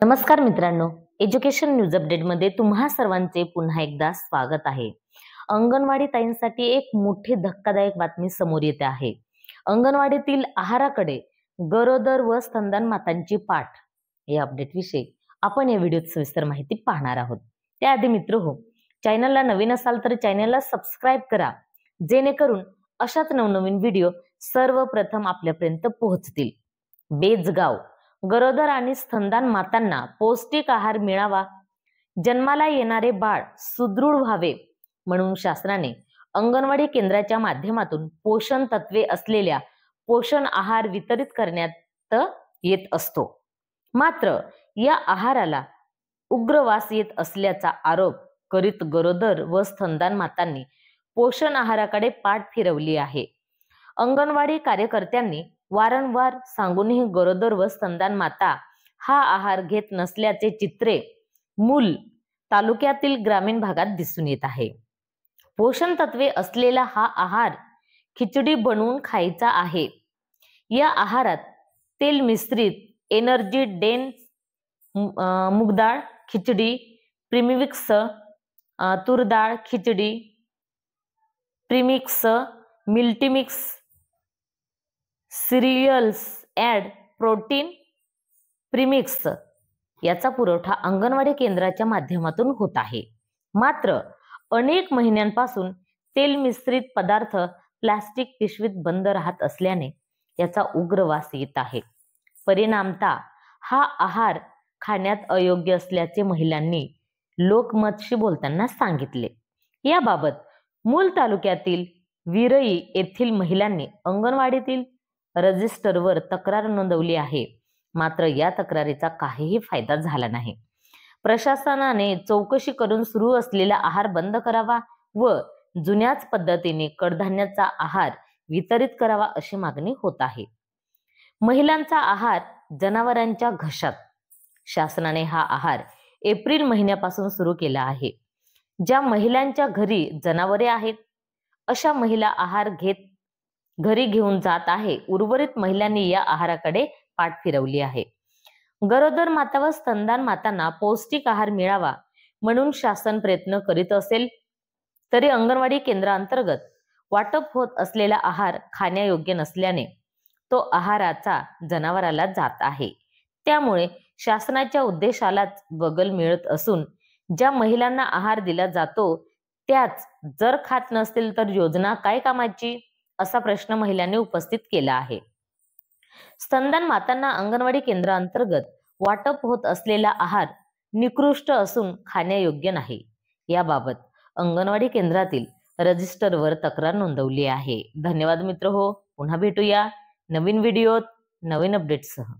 नमस्कार मित्रांनो, education news update मध्ये तुम्हा सर्वांचे पुन्हा एकदा स्वागत आहे। अंगणवाडी ताईंसाठी एक मोठी धक्कादायक बातमी समोर येते आहे। अंगणवाडीतील आहाराकडे गरोदर व स्तनदान मातांची पाठ या अपडेट विषयी आपण या व्हिडिओत सविस्तर माहिती पाहणार आहोत। त्याआधी मित्रहो, चॅनलला नवीन असाल तर चॅनलला सबस्क्राइब करा, जेणेकरून अशाच नवनवीन व्हिडिओ सर्वप्रथम आपल्यापर्यंत पोहोचतील। बेजगाव गरोदर आणि स्तनदान मातांना पौष्टिक आहार मिळावा, जन्माला येणारे बाळ सुदृढ व्हावे म्हणून शासनाने अंगणवाडी केंद्राच्या माध्यमातून पोषण तत्वे असलेल्या पोषण आहार वितरित करण्यात येत असतो। मात्र या आहाराला उग्रवास येत असल्याचा आरोप करीत गरोदर व स्तनदान मातांनी पोषण आहाराकडे पाठ फिरवली आहे। अंगणवाडी कार्यकर्त्यांनी वारंवार सांगूनही गरोदर व स्तनदान माता हा आहार घेत नसल्याचे चित्रे मूल तालुक्यातील ग्रामीण भागात दिसून येत आहे। पोषण तत्वे असलेला हा आहार खिचडी बनवून खायचा आहे। या आहारात तेल मिश्रित एनर्जी डेन्स मूगडाळ खिचडी, प्रीमिक्स तूरडाळ खिचडी, premix multimix cereals add protein premix याचा पुरवठा अंगणवाडी केंद्राच्या माध्यमातून होत आहे। मात्र अनेक महिन्यांपासून तेल मिश्रित पदार्थ प्लास्टिक पिशवीत बंद राहत असल्याने याचा उग्र वास येत आहे। परिणामतः हा आहार खाण्यात अयोग्य असल्याचे महिलांनी लोकमतशी बोलताना सांगितले। याबाबत मूल तालुक्यातील विरई येथील महिलांनी अंगणवाडीतील रजिस्टरवर तक्रार नोंदवली आहे। मात्र या तक्रारीचा काहीही फायदा झाला नाही। प्रशासनाने चौकशी करून सुरू असलेला आहार बंद करावा व जुन्याच पद्धतीने कडधान्याचा आहार वितरित करावा अशी मागणी होत आहे। महिलांचा आहार जनावरांच्या घशात शासनाने हा आहार एप्रिल महिन्यापासून सुरू केला आहे। ज्या महिलांच्या घरी जनावरे आहेत अशा महिला आहार घरी घेऊन जात आहे। उर्वरित महिलांनी या आहाराकडे पाठ फिरवली आहे। गरोदर माता व स्तनदान मातांना पौष्टिक आहार मिळावा म्हणून शासन प्रयत्न करीत असेल तरी अंगणवाडी केंद्रांतर्गत वाटप होत असलेला आहार खाण्यायोग्य नसल्याने तो आहाराचा जनावराला जात आहे। त्यामुळे शासनाच्या उद्देशालाच बगल मिळत असून ज्या महिलांना आहार दिला जातो त्याच जर खात नसतील तर योजना काय कामाची असा प्रश्न महिलांनी उपस्थित केला आहे। स्तनदान मातांना अंगणवाडी केंद्रांतर्गत वाटप होत असलेला आहार निकृष्ट असून खाण्यायोग्य नाही। याबाबत अंगणवाडी केंद्रातील रजिस्टरवर तक्रार नोंदवली आहे। धन्यवाद मित्रहो, पुन्हा भेटूया नवीन व्हिडिओत नवीन अपडेट्ससह।